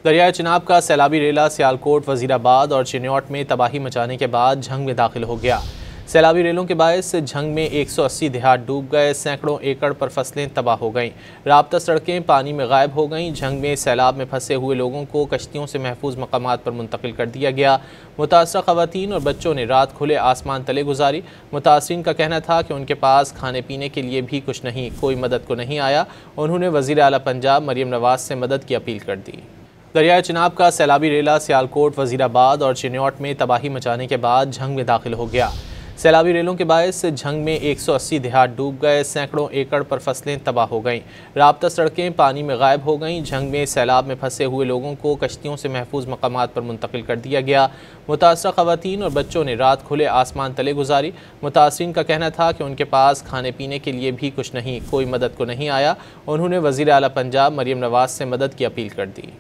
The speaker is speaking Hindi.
दरियाए चिनाब का सैलाबी रेला सियालकोट, वजीराबाद और चिन्योट में तबाही मचाने के बाद झंग में दाखिल हो गया। सैलाबी रेलों के बायस झंग में 180 देहात डूब गए, सैकड़ों एकड़ पर फसलें तबाह हो गईं, राब्ता सड़कें पानी में गायब हो गईं। झंग में सैलाब में फंसे हुए लोगों को कश्तियों से महफूज मकामात पर मुंतकिल कर दिया गया। मुतासरा खवातीन और बच्चों ने रात खुले आसमान तले गुजारी। मुतासरीन का कहना था कि उनके पास खाने पीने के लिए भी कुछ नहीं, कोई मदद को नहीं आया। उन्होंने वज़ीर आला पंजाब मरियम नवाज से मदद की अपील कर दी। दरियाए चिनाब का सैलाबी रेला सियालकोट, वजीराबाद और चिन्योट में तबाही मचाने के बाद झंग में दाखिल हो गया। सैलाबी रेलों के बायस झंग में 180 देहात डूब गए, सैकड़ों एकड़ पर फसलें तबाह हो गईं, राब्ता सड़कें पानी में गायब हो गईं। झंग में सैलाब में फंसे हुए लोगों को कश्तियों से महफूज मकामात पर मुंतकिल कर दिया गया। मुतासरा खवातीन और बच्चों ने रात खुले आसमान तले गुजारी। मुतासरीन का कहना था कि उनके पास खाने पीने के लिए भी कुछ नहीं, कोई मदद को नहीं आया। उन्होंने वज़ीर आला पंजाब मरियम नवाज से मदद की अपील कर दी।